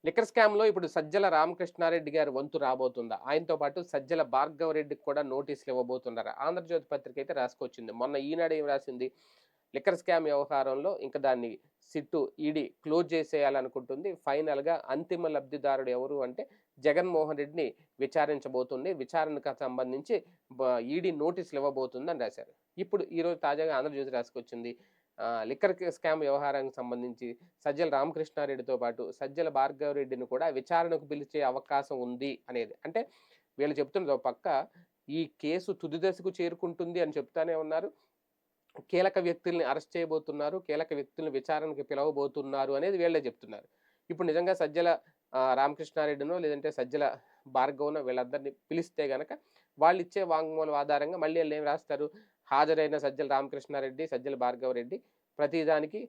Liquor స్కామ్‌లో ఇప్పుడు సజ్జల రామకృష్ణారెడ్డి గారి వంతు రాబోతుందా? ఆయనతో పాటు సజ్జల భార్గవరెడ్డికి కూడా నోటీసులు ఇవ్వబోతున్నారా? ఆంధ్రజ్యోతి పత్రిక అయితే రాసుకొచ్చింది. మొన్న ఈనాడు ఏం రాసింది? లిక్కర్ స్కామ్ వ్యవహారంలో ఇంక దాన్ని ఈడీ క్లోజ్ చేసేయాలనుకుంటుంది. ఫైనల్‌గా అంతిమ లబ్ధిదారుడు ఎవరు అంటే జగన్మోహన్ రెడ్డిని విచారించబోతుంది. విచారణకు సంబంధించి ఈడీ నోటీసులు ఇవ్వబోతుందని రాశారు. ఇప్పుడు ఈరోజు తాజాగా ఆంధ్రజ్యోతి రాసుకొచ్చింది. లిక్కర్ స్కామ్ వ్యవహారానికి సంబంధించి సజ్జల రామకృష్ణారెడ్డితో పాటు సజ్జల భార్గవరెడ్డిని కూడా విచారణకు పిలిచే అవకాశం ఉంది అనేది. అంటే వీళ్ళు చెప్తున్నది ఒక పక్క ఈ కేసు తుది దశకు చేరుకుంటుంది అని చెప్తానే ఉన్నారు. కీలక వ్యక్తుల్ని అరెస్ట్ చేయబోతున్నారు. కీలక వ్యక్తుల్ని విచారణకు పిలవబోతున్నారు అనేది వీళ్ళే చెప్తున్నారు. ఇప్పుడు నిజంగా సజ్జల రామకృష్ణారెడ్డినో లేదంటే సజ్జల భార్గవనో వీళ్ళందరిని పిలిస్తే గనక వాళ్ళిచ్చే వాంగ్మూలం ఆధారంగా మళ్ళీ ఈళ్ళేం రాస్తారు? హాజరైన సజ్జల రామకృష్ణారెడ్డి, సజ్జల భార్గవరెడ్డి ప్రతిదానికి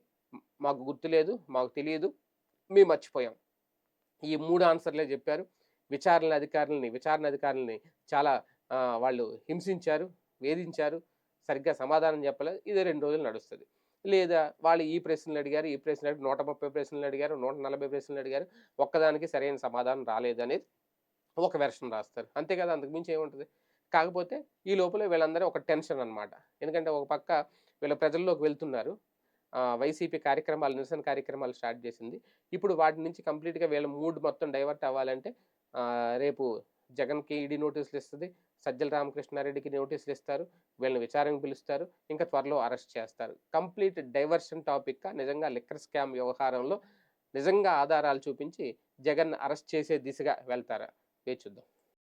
మాకు గుర్తులేదు, మాకు తెలీదు, మేము మర్చిపోయాం. ఈ 3 ఆన్సర్‌లే జెప్పారు. విచారణ అధికారులని చాలా వాళ్ళు హింసించారు, వేధించారు, సరిగ్గా సమాధానం చెప్పలేదు. ఇది 2 రోజులు నడుస్తది. లేదా వాళ్ళు ఈ ప్రశ్నలడిగారు, ఈ ప్రశ్నలడిగారు, 130 ప్రశ్నలడిగారు, 140 ప్రశ్నలడిగారు. ఒక్కదానికి సరైన సమాధానం రాలేదనేది ఒక వెర్షన్ రాస్తారు. అంతే కదా! అంతకు మించి ఏముంటది? కాకపోతే ఈ లోపల వీళ్ళందరూ ఒక టెన్షన్ అన్నమాట. ఎందుకంటే ఒక పక్క వీళ్ళు ప్రజల్లోకి వెళ్తున్నారు. వైసీపీ కార్యక్రమాలు, నిరసన కార్యక్రమాలు స్టార్ట్ చేసింది. ఇప్పుడు వాటి నుంచి కంప్లీట్‌గా వీళ్ళ మూడ్ మొత్తం డైవర్ట్ అవ్వాలంటే రేపు జగన్‌కి ఈడీ నోటీసులు ఇస్తది. సజ్జల రామకృష్ణారెడ్డికి నోటీసులు ఇస్తారు. వీళ్ళని విచారణకు పిలుస్తారు. ఇంకా త్వరలో అరెస్ట్ చేస్తారు. కంప్లీట్ డైవర్షన్ టాపిక్‌గా నిజంగా లిక్కర్ స్కామ్ వ్యవహారంలో నిజంగా ఆధారాలు చూపించి జగన్‌ని అరెస్ట్ చేసే దిశగా వెళ్తారా? వేచి చూద్దాం.